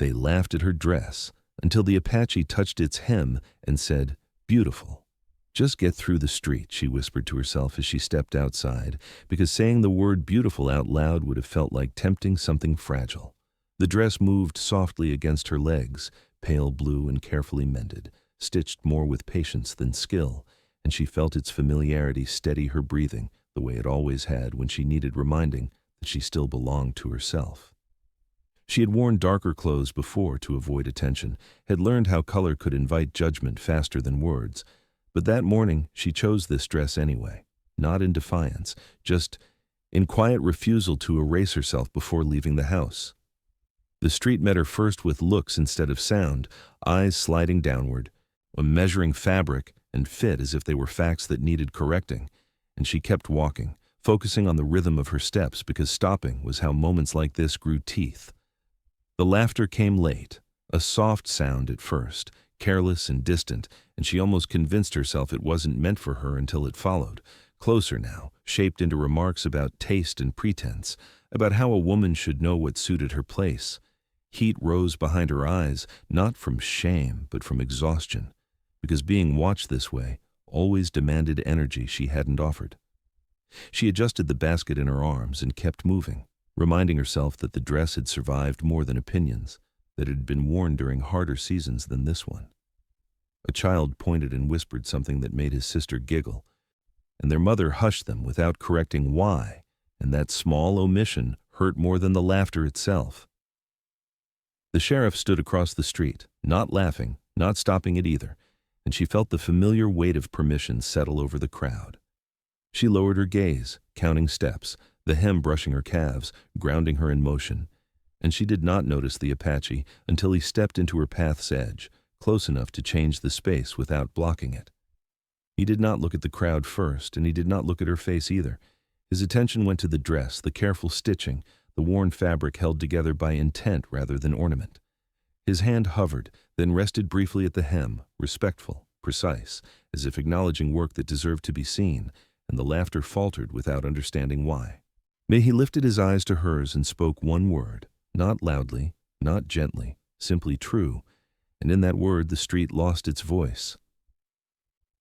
They laughed at her dress until the Apache touched its hem and said, "Beautiful." "Just get through the street," she whispered to herself as she stepped outside, because saying the word beautiful out loud would have felt like tempting something fragile. The dress moved softly against her legs, pale blue and carefully mended, stitched more with patience than skill, and she felt its familiarity steady her breathing the way it always had when she needed reminding that she still belonged to herself. She had worn darker clothes before to avoid attention, had learned how color could invite judgment faster than words, but that morning she chose this dress anyway, not in defiance, just in quiet refusal to erase herself before leaving the house. The street met her first with looks instead of sound, eyes sliding downward, measuring fabric and fit as if they were facts that needed correcting, and she kept walking, focusing on the rhythm of her steps because stopping was how moments like this grew teeth. The laughter came late, a soft sound at first, careless and distant, and she almost convinced herself it wasn't meant for her until it followed, closer now, shaped into remarks about taste and pretense, about how a woman should know what suited her place. Heat rose behind her eyes, not from shame, but from exhaustion, because being watched this way always demanded energy she hadn't offered. She adjusted the basket in her arms and kept moving, reminding herself that the dress had survived more than opinions, that it had been worn during harder seasons than this one. A child pointed and whispered something that made his sister giggle, and their mother hushed them without correcting why, and that small omission hurt more than the laughter itself. The sheriff stood across the street, not laughing, not stopping it either, and she felt the familiar weight of permission settle over the crowd. She lowered her gaze, counting steps, the hem brushing her calves, grounding her in motion, and she did not notice the Apache until he stepped into her path's edge, close enough to change the space without blocking it. He did not look at the crowd first, and he did not look at her face either. His attention went to the dress, the careful stitching, the worn fabric held together by intent rather than ornament. His hand hovered, then rested briefly at the hem, respectful, precise, as if acknowledging work that deserved to be seen, and the laughter faltered without understanding why. He lifted his eyes to hers and spoke one word, not loudly, not gently, simply true, and in that word the street lost its voice.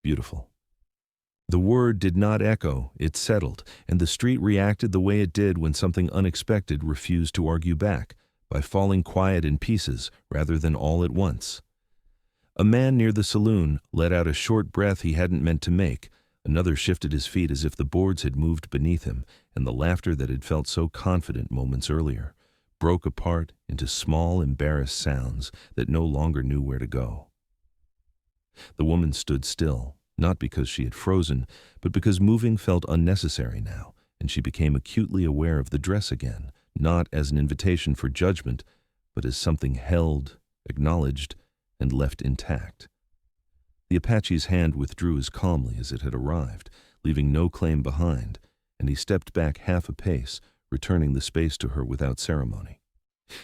Beautiful. The word did not echo, it settled, and the street reacted the way it did when something unexpected refused to argue back, by falling quiet in pieces rather than all at once. A man near the saloon let out a short breath he hadn't meant to make. Another shifted his feet as if the boards had moved beneath him, and the laughter that had felt so confident moments earlier broke apart into small, embarrassed sounds that no longer knew where to go. The woman stood still, not because she had frozen, but because moving felt unnecessary now, and she became acutely aware of the dress again, not as an invitation for judgment, but as something held, acknowledged, and left intact. The Apache's hand withdrew as calmly as it had arrived, leaving no claim behind, and he stepped back half a pace, returning the space to her without ceremony.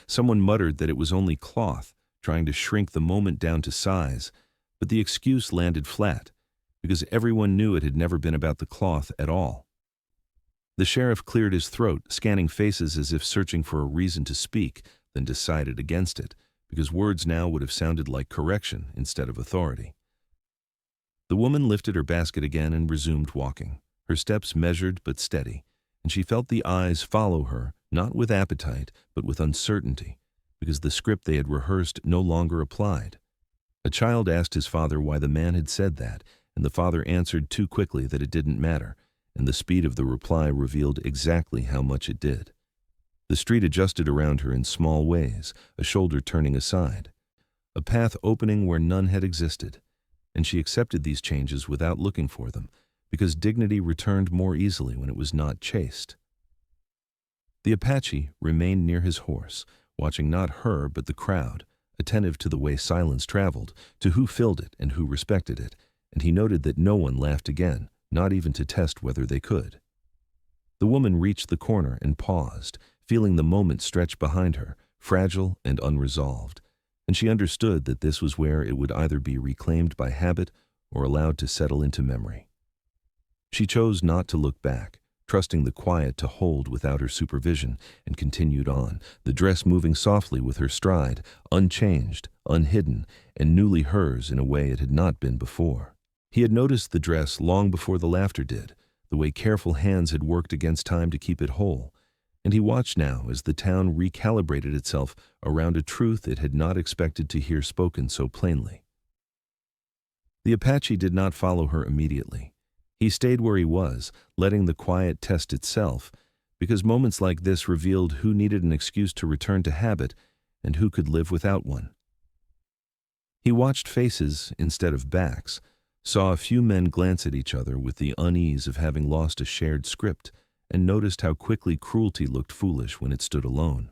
Someone muttered that it was only cloth, trying to shrink the moment down to size, but the excuse landed flat, because everyone knew it had never been about the cloth at all. The sheriff cleared his throat, scanning faces as if searching for a reason to speak, then decided against it, because words now would have sounded like correction instead of authority. The woman lifted her basket again and resumed walking, her steps measured but steady, and she felt the eyes follow her, not with appetite, but with uncertainty, because the script they had rehearsed no longer applied. A child asked his father why the man had said that, and the father answered too quickly that it didn't matter, and the speed of the reply revealed exactly how much it did. The street adjusted around her in small ways, a shoulder turning aside, a path opening where none had existed, and she accepted these changes without looking for them, because dignity returned more easily when it was not chased. The Apache remained near his horse, watching not her but the crowd, attentive to the way silence traveled, to who filled it and who respected it, and he noted that no one laughed again, not even to test whether they could. The woman reached the corner and paused, feeling the moment stretch behind her, fragile and unresolved, and she understood that this was where it would either be reclaimed by habit or allowed to settle into memory. She chose not to look back, trusting the quiet to hold without her supervision, and continued on, the dress moving softly with her stride, unchanged, unhidden, and newly hers in a way it had not been before. He had noticed the dress long before the laughter did, the way careful hands had worked against time to keep it whole, and he watched now as the town recalibrated itself around a truth it had not expected to hear spoken so plainly. The Apache did not follow her immediately. He stayed where he was, letting the quiet test itself, because moments like this revealed who needed an excuse to return to habit and who could live without one. He watched faces instead of backs, saw a few men glance at each other with the unease of having lost a shared script, and noticed how quickly cruelty looked foolish when it stood alone.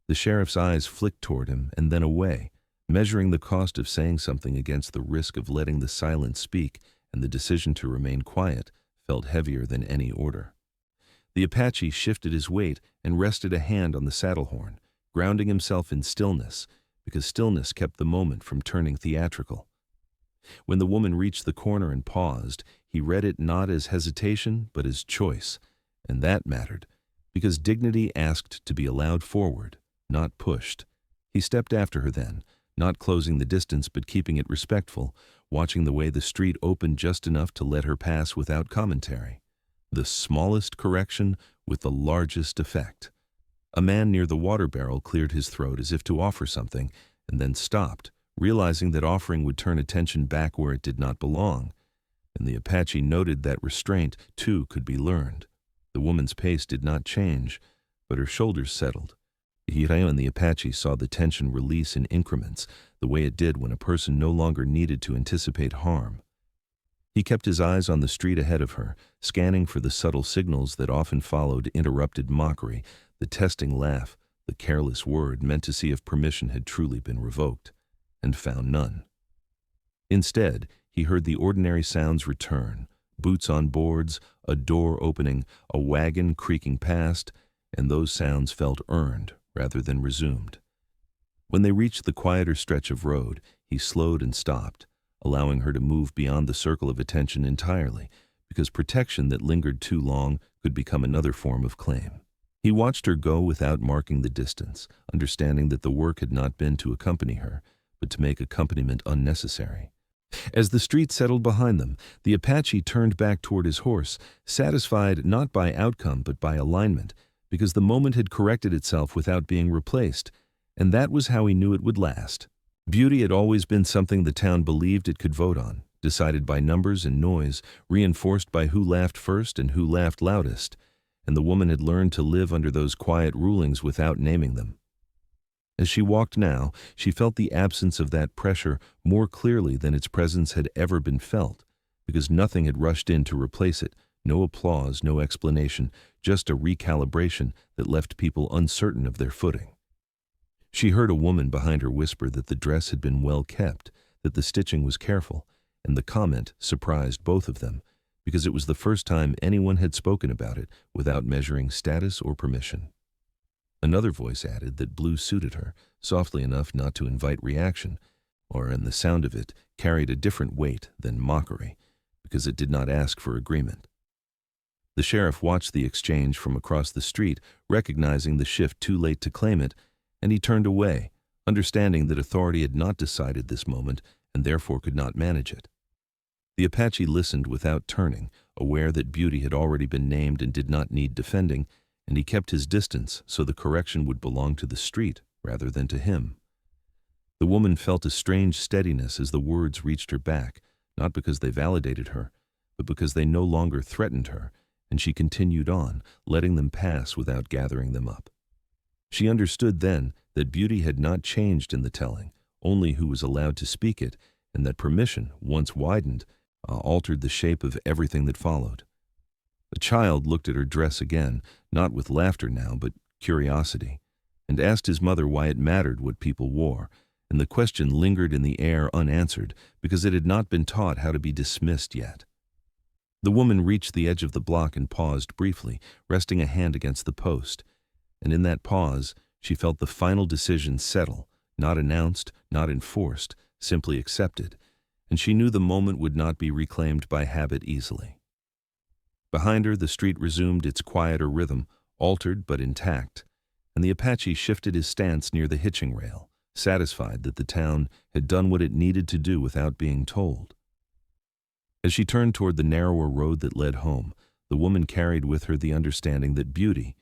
The sheriff's eyes flicked toward him and then away, measuring the cost of saying something against the risk of letting the silence speak, and the decision to remain quiet felt heavier than any order. The Apache shifted his weight and rested a hand on the saddle horn, grounding himself in stillness, because stillness kept the moment from turning theatrical. When the woman reached the corner and paused, he read it not as hesitation but as choice, and that mattered, because dignity asked to be allowed forward, not pushed. He stepped after her then, not closing the distance but keeping it respectful, watching the way the street opened just enough to let her pass without commentary. The smallest correction with the largest effect. A man near the water barrel cleared his throat as if to offer something, and then stopped, realizing that offering would turn attention back where it did not belong. And the Apache noted that restraint, too, could be learned. The woman's pace did not change, but her shoulders settled. Hirayo and the Apache saw the tension release in increments, the way it did when a person no longer needed to anticipate harm. He kept his eyes on the street ahead of her, scanning for the subtle signals that often followed interrupted mockery, the testing laugh, the careless word meant to see if permission had truly been revoked, and found none. Instead, he heard the ordinary sounds return, boots on boards, a door opening, a wagon creaking past, and those sounds felt earned rather than resumed. When they reached the quieter stretch of road, he slowed and stopped, allowing her to move beyond the circle of attention entirely, because protection that lingered too long could become another form of claim. He watched her go without marking the distance, understanding that the work had not been to accompany her, but to make accompaniment unnecessary. As the street settled behind them, the Apache turned back toward his horse, satisfied not by outcome but by alignment, because the moment had corrected itself without being replaced, and that was how he knew it would last. Beauty had always been something the town believed it could vote on, decided by numbers and noise, reinforced by who laughed first and who laughed loudest, and the woman had learned to live under those quiet rulings without naming them. As she walked now, she felt the absence of that pressure more clearly than its presence had ever been felt, because nothing had rushed in to replace it, no applause, no explanation, just a recalibration that left people uncertain of their footing. She heard a woman behind her whisper that the dress had been well kept, that the stitching was careful, and the comment surprised both of them, because it was the first time anyone had spoken about it without measuring status or permission. Another voice added that blue suited her, softly enough not to invite reaction, and the sound of it carried a different weight than mockery, because it did not ask for agreement. The sheriff watched the exchange from across the street, recognizing the shift too late to claim it, and he turned away, understanding that authority had not decided this moment and therefore could not manage it. The Apache listened without turning, aware that beauty had already been named and did not need defending, and he kept his distance so the correction would belong to the street rather than to him. The woman felt a strange steadiness as the words reached her back, not because they validated her, but because they no longer threatened her, and she continued on, letting them pass without gathering them up. She understood then that beauty had not changed in the telling, only who was allowed to speak it, and that permission, once widened, altered the shape of everything that followed. The child looked at her dress again, not with laughter now, but curiosity, and asked his mother why it mattered what people wore, and the question lingered in the air unanswered because it had not been taught how to be dismissed yet. The woman reached the edge of the block and paused briefly, resting a hand against the post, and in that pause she felt the final decision settle, not announced, not enforced, simply accepted, and she knew the moment would not be reclaimed by habit easily. Behind her, the street resumed its quieter rhythm, altered but intact, and the Apache shifted his stance near the hitching rail, satisfied that the town had done what it needed to do without being told. As she turned toward the narrower road that led home, the woman carried with her the understanding that beauty,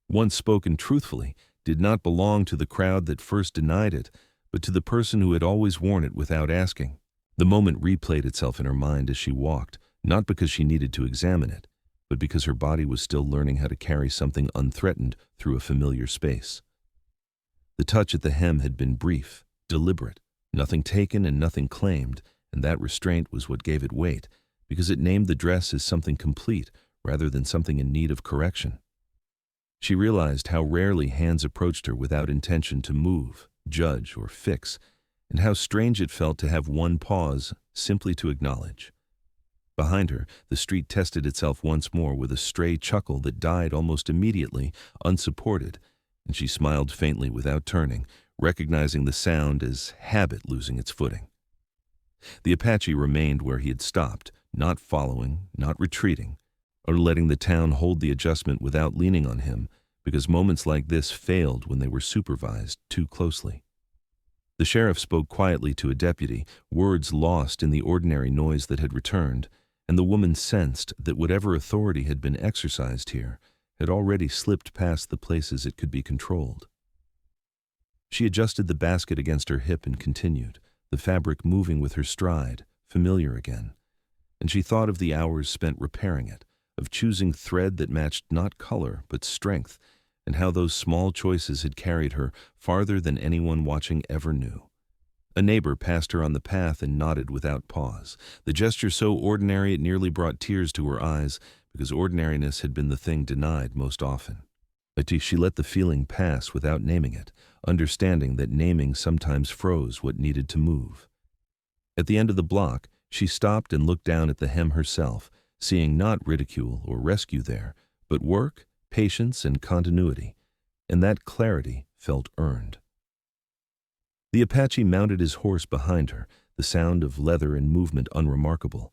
once spoken truthfully, did not belong to the crowd that first denied it, but to the person who had always worn it without asking. The moment replayed itself in her mind as she walked, not because she needed to examine it, but because her body was still learning how to carry something unthreatened through a familiar space. The touch at the hem had been brief, deliberate, nothing taken and nothing claimed, and that restraint was what gave it weight, because it named the dress as something complete rather than something in need of correction. She realized how rarely hands approached her without intention to move, judge, or fix, and how strange it felt to have one pause simply to acknowledge. Behind her, the street tested itself once more with a stray chuckle that died almost immediately, unsupported, and she smiled faintly without turning, recognizing the sound as habit losing its footing. The Apache remained where he had stopped, not following, not retreating, or letting the town hold the adjustment without leaning on him, because moments like this failed when they were supervised too closely. The sheriff spoke quietly to a deputy, words lost in the ordinary noise that had returned, and the woman sensed that whatever authority had been exercised here had already slipped past the places it could be controlled. She adjusted the basket against her hip and continued, the fabric moving with her stride, familiar again, and she thought of the hours spent repairing it, of choosing thread that matched not color but strength, and how those small choices had carried her farther than anyone watching ever knew. A neighbor passed her on the path and nodded without pause, the gesture so ordinary it nearly brought tears to her eyes, because ordinariness had been the thing denied most often. But she let the feeling pass without naming it, understanding that naming sometimes froze what needed to move. At the end of the block, she stopped and looked down at the hem herself, seeing not ridicule or rescue there, but work, patience, and continuity, and that clarity felt earned. The Apache mounted his horse behind her, the sound of leather and movement unremarkable,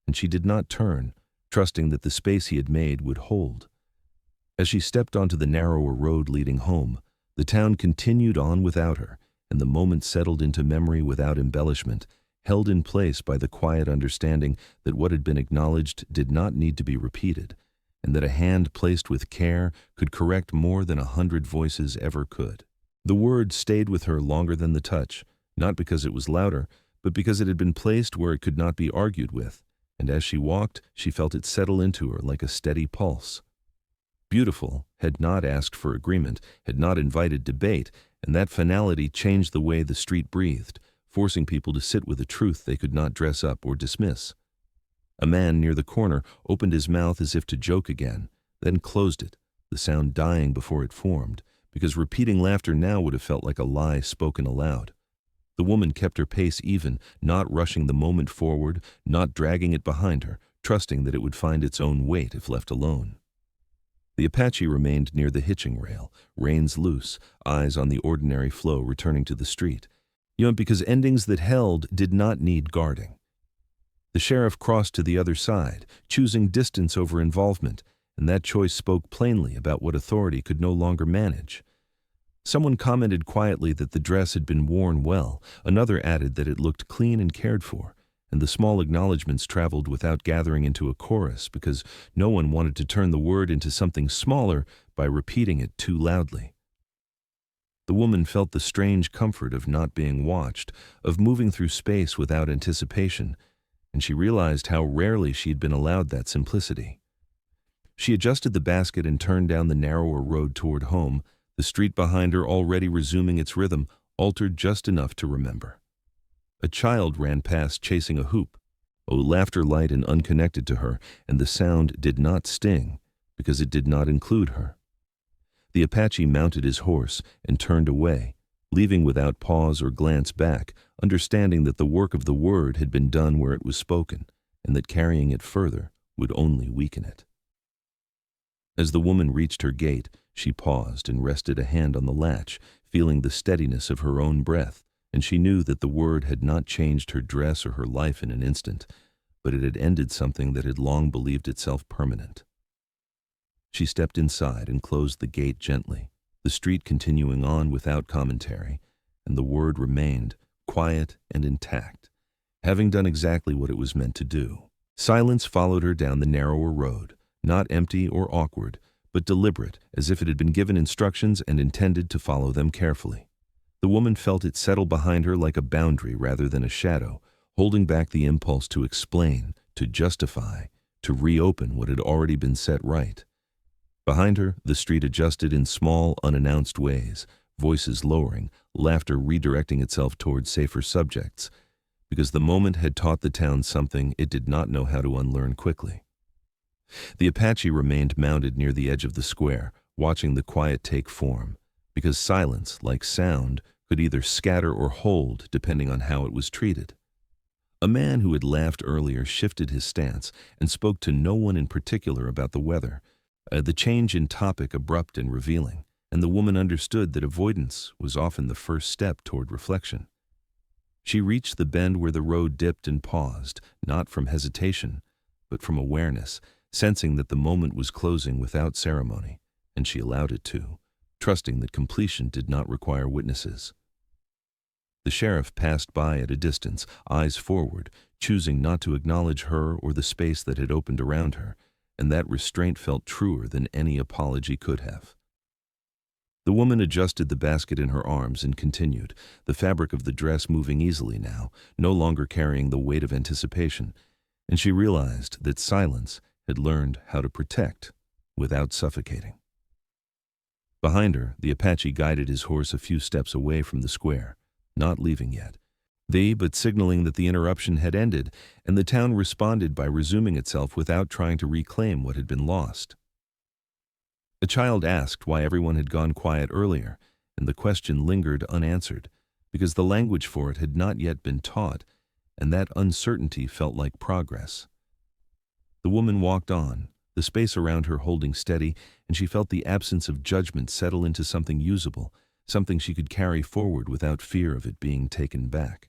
and she did not turn, trusting that the space he had made would hold. As she stepped onto the narrower road leading home, the town continued on without her, and the moment settled into memory without embellishment, held in place by the quiet understanding that what had been acknowledged did not need to be repeated, and that a hand placed with care could correct more than 100 voices ever could. The word stayed with her longer than the touch, not because it was louder, but because it had been placed where it could not be argued with, and as she walked, she felt it settle into her like a steady pulse. Beautiful had not asked for agreement, had not invited debate, and that finality changed the way the street breathed, forcing people to sit with a truth they could not dress up or dismiss. A man near the corner opened his mouth as if to joke again, then closed it, the sound dying before it formed, because repeating laughter now would have felt like a lie spoken aloud. The woman kept her pace even, not rushing the moment forward, not dragging it behind her, trusting that it would find its own weight if left alone. The Apache remained near the hitching rail, reins loose, eyes on the ordinary flow returning to the street, because endings that held did not need guarding. The sheriff crossed to the other side, choosing distance over involvement, and that choice spoke plainly about what authority could no longer manage. Someone commented quietly that the dress had been worn well, another added that it looked clean and cared for, and the small acknowledgments traveled without gathering into a chorus because no one wanted to turn the word into something smaller by repeating it too loudly. The woman felt the strange comfort of not being watched, of moving through space without anticipation, and she realized how rarely she had been allowed that simplicity. She adjusted the basket and turned down the narrower road toward home, the street behind her already resuming its rhythm, altered just enough to remember. A child ran past chasing a hoop, laughter light and unconnected to her, and the sound did not sting because it did not include her. The Apache mounted his horse and turned away, leaving without pause or glance back, understanding that the work of the word had been done where it was spoken, and that carrying it further would only weaken it. As the woman reached her gate, she paused and rested a hand on the latch, feeling the steadiness of her own breath, and she knew that the word had not changed her dress or her life in an instant, but it had ended something that had long believed itself permanent. She stepped inside and closed the gate gently, the street continuing on without commentary, and the word remained, quiet and intact, having done exactly what it was meant to do. Silence followed her down the narrower road, not empty or awkward, but deliberate, as if it had been given instructions and intended to follow them carefully. The woman felt it settle behind her like a boundary rather than a shadow, holding back the impulse to explain, to justify, to reopen what had already been set right. Behind her, the street adjusted in small, unannounced ways, voices lowering, laughter redirecting itself towards safer subjects, because the moment had taught the town something it did not know how to unlearn quickly. The Apache remained mounted near the edge of the square, watching the quiet take form, because silence, like sound, could either scatter or hold depending on how it was treated. A man who had laughed earlier shifted his stance and spoke to no one in particular about the weather, the change in topic abrupt and revealing, and the woman understood that avoidance was often the first step toward reflection. She reached the bend where the road dipped and paused, not from hesitation, but from awareness, sensing that the moment was closing without ceremony, and she allowed it to, trusting that completion did not require witnesses. The sheriff passed by at a distance, eyes forward, choosing not to acknowledge her or the space that had opened around her, and that restraint felt truer than any apology could have. The woman adjusted the basket in her arms and continued, the fabric of the dress moving easily now, no longer carrying the weight of anticipation, and she realized that silence had learned how to protect without suffocating. Behind her, the Apache guided his horse a few steps away from the square, not leaving yet, but signaling that the interruption had ended, and the town responded by resuming itself without trying to reclaim what had been lost. A child asked why everyone had gone quiet earlier, and the question lingered unanswered, because the language for it had not yet been taught, and that uncertainty felt like progress. The woman walked on, the space around her holding steady, and she felt the absence of judgment settle into something usable, something she could carry forward without fear of it being taken back.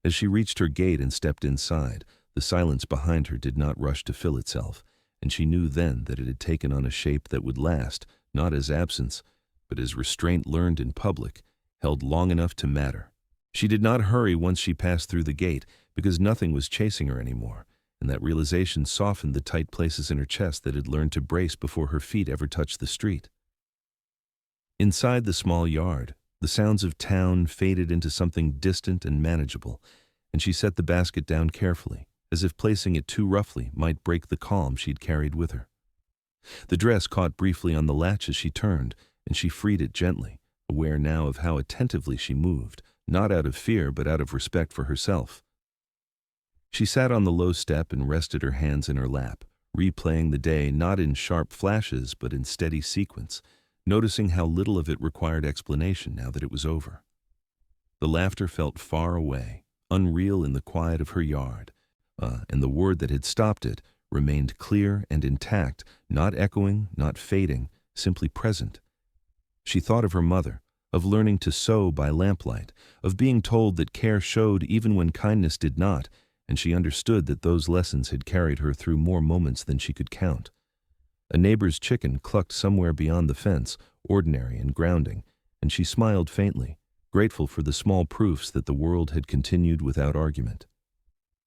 As she reached her gate and stepped inside, the silence behind her did not rush to fill itself, and she knew then that it had taken on a shape that would last, not as absence, but as restraint learned in public, held long enough to matter. She did not hurry once she passed through the gate, because nothing was chasing her anymore, and that realization softened the tight places in her chest that had learned to brace before her feet ever touched the street. Inside the small yard, the sounds of town faded into something distant and manageable, and she set the basket down carefully, as if placing it too roughly might break the calm she'd carried with her. The dress caught briefly on the latch as she turned, and she freed it gently, aware now of how attentively she moved, not out of fear but out of respect for herself. She sat on the low step and rested her hands in her lap, replaying the day not in sharp flashes but in steady sequence, noticing how little of it required explanation now that it was over. The laughter felt far away, unreal in the quiet of her yard, and the word that had stopped it remained clear and intact, not echoing, not fading, simply present. She thought of her mother, of learning to sew by lamplight, of being told that care showed even when kindness did not, and she understood that those lessons had carried her through more moments than she could count. A neighbor's chicken clucked somewhere beyond the fence, ordinary and grounding, and she smiled faintly, grateful for the small proofs that the world had continued without argument.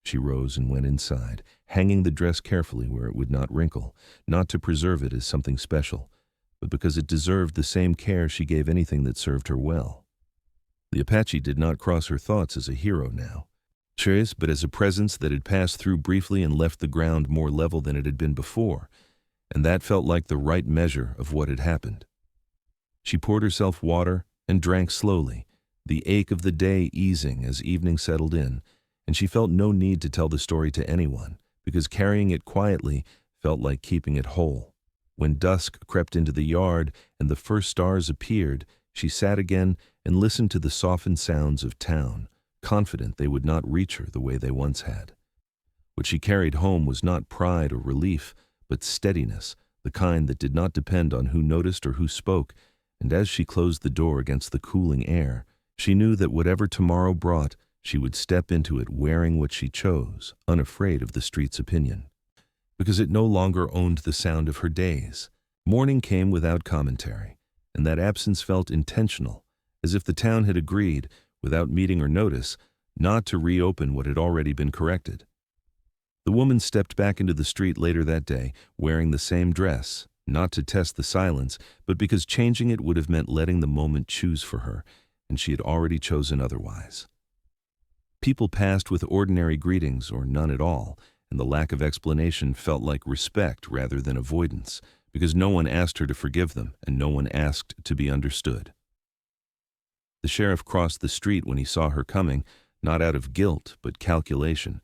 She rose and went inside, hanging the dress carefully where it would not wrinkle, not to preserve it as something special, but because it deserved the same care she gave anything that served her well. The Apache did not cross her thoughts as a hero now, but as a presence that had passed through briefly and left the ground more level than it had been before, and that felt like the right measure of what had happened. She poured herself water and drank slowly, the ache of the day easing as evening settled in, and she felt no need to tell the story to anyone, because carrying it quietly felt like keeping it whole. When dusk crept into the yard and the first stars appeared, she sat again and listened to the softened sounds of town, confident they would not reach her the way they once had. What she carried home was not pride or relief, but steadiness, the kind that did not depend on who noticed or who spoke, and as she closed the door against the cooling air, she knew that whatever tomorrow brought, she would step into it wearing what she chose, unafraid of the street's opinion. Because it no longer owned the sound of her days. Morning came without commentary, and that absence felt intentional, as if the town had agreed, without meeting or notice, not to reopen what had already been corrected. The woman stepped back into the street later that day, wearing the same dress, not to test the silence, but because changing it would have meant letting the moment choose for her, and she had already chosen otherwise. People passed with ordinary greetings or none at all, and the lack of explanation felt like respect rather than avoidance, because no one asked her to forgive them and no one asked to be understood. The sheriff crossed the street when he saw her coming, not out of guilt but calculation,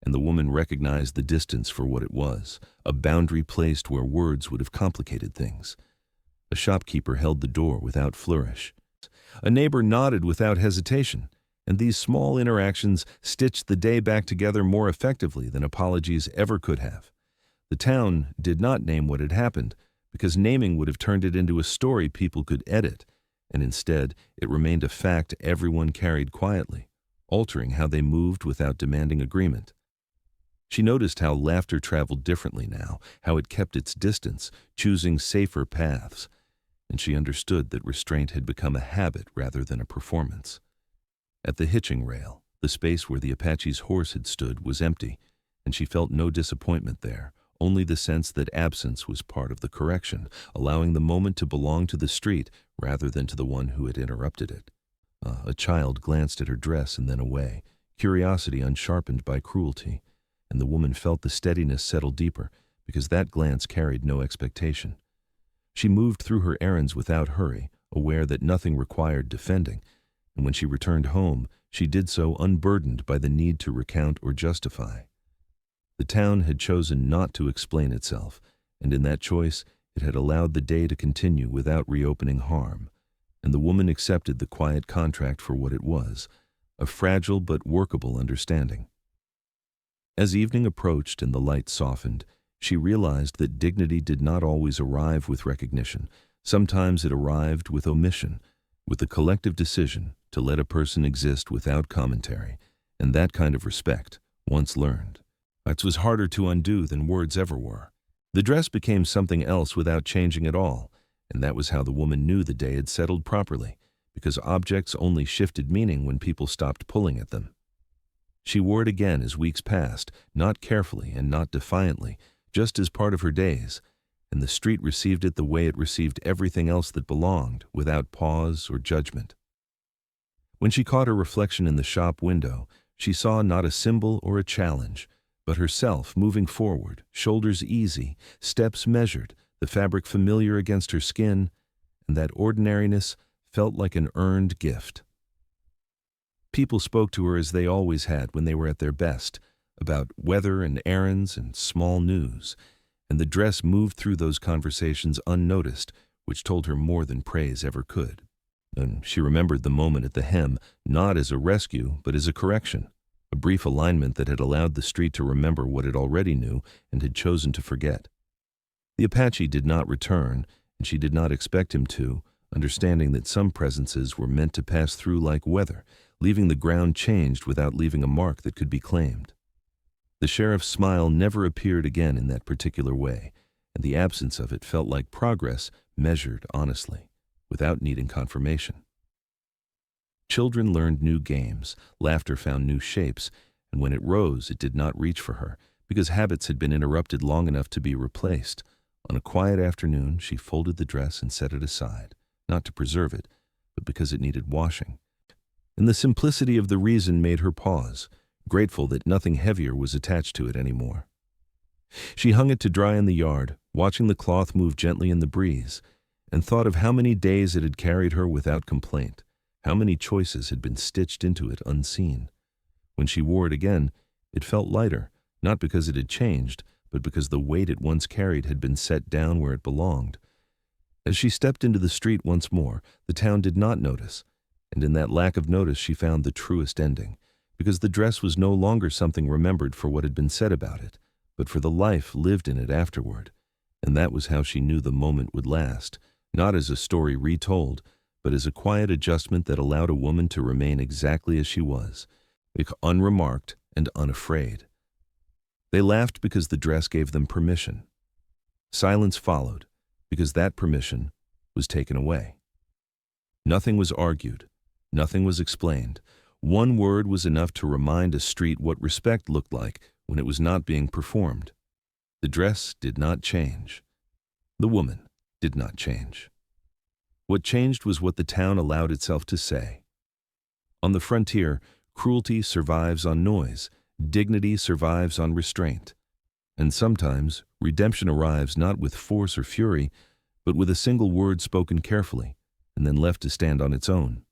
and the woman recognized the distance for what it was, a boundary placed where words would have complicated things. A shopkeeper held the door without flourish. A neighbor nodded without hesitation, and these small interactions stitched the day back together more effectively than apologies ever could have. The town did not name what had happened, because naming would have turned it into a story people could edit, and instead it remained a fact everyone carried quietly, altering how they moved without demanding agreement. She noticed how laughter traveled differently now, how it kept its distance, choosing safer paths, and she understood that restraint had become a habit rather than a performance. At the hitching rail, the space where the Apache's horse had stood was empty, and she felt no disappointment there, only the sense that absence was part of the correction, allowing the moment to belong to the street rather than to the one who had interrupted it. A child glanced at her dress and then away, curiosity unsharpened by cruelty, and the woman felt the steadiness settle deeper, because that glance carried no expectation. She moved through her errands without hurry, aware that nothing required defending, and when she returned home, she did so unburdened by the need to recount or justify. The town had chosen not to explain itself, and in that choice, it had allowed the day to continue without reopening harm, and the woman accepted the quiet contract for what it was, a fragile but workable understanding. As evening approached and the light softened, she realized that dignity did not always arrive with recognition. Sometimes it arrived with omission, with the collective decision to let a person exist without commentary, and that kind of respect, once learned, it was harder to undo than words ever were. The dress became something else without changing at all, and that was how the woman knew the day had settled properly, because objects only shifted meaning when people stopped pulling at them. She wore it again as weeks passed, not carefully and not defiantly, just as part of her days, and the street received it the way it received everything else that belonged, without pause or judgment. When she caught her reflection in the shop window, she saw not a symbol or a challenge, but herself moving forward, shoulders easy, steps measured, the fabric familiar against her skin, and that ordinariness felt like an earned gift. People spoke to her as they always had when they were at their best, about weather and errands and small news, and the dress moved through those conversations unnoticed, which told her more than praise ever could. And she remembered the moment at the hem, not as a rescue, but as a correction, a brief alignment that had allowed the street to remember what it already knew and had chosen to forget. The Apache did not return, and she did not expect him to, understanding that some presences were meant to pass through like weather, leaving the ground changed without leaving a mark that could be claimed. The sheriff's smile never appeared again in that particular way, and the absence of it felt like progress measured honestly, without needing confirmation. Children learned new games, laughter found new shapes, and when it rose, it did not reach for her, because habits had been interrupted long enough to be replaced. On a quiet afternoon, she folded the dress and set it aside, not to preserve it, but because it needed washing. And the simplicity of the reason made her pause, grateful that nothing heavier was attached to it anymore. She hung it to dry in the yard, watching the cloth move gently in the breeze, and thought of how many days it had carried her without complaint, how many choices had been stitched into it unseen. When she wore it again, it felt lighter, not because it had changed, but because the weight it once carried had been set down where it belonged. As she stepped into the street once more, the town did not notice, and in that lack of notice she found the truest ending, because the dress was no longer something remembered for what had been said about it, but for the life lived in it afterward, and that was how she knew the moment would last, not as a story retold, but as a quiet adjustment that allowed a woman to remain exactly as she was, unremarked and unafraid. They laughed because the dress gave them permission. Silence followed because that permission was taken away. Nothing was argued. Nothing was explained. One word was enough to remind a street what respect looked like when it was not being performed. The dress did not change. The woman did not change. What changed was what the town allowed itself to say. On the frontier, cruelty survives on noise, dignity survives on restraint. And sometimes, redemption arrives not with force or fury, but with a single word spoken carefully, and then left to stand on its own.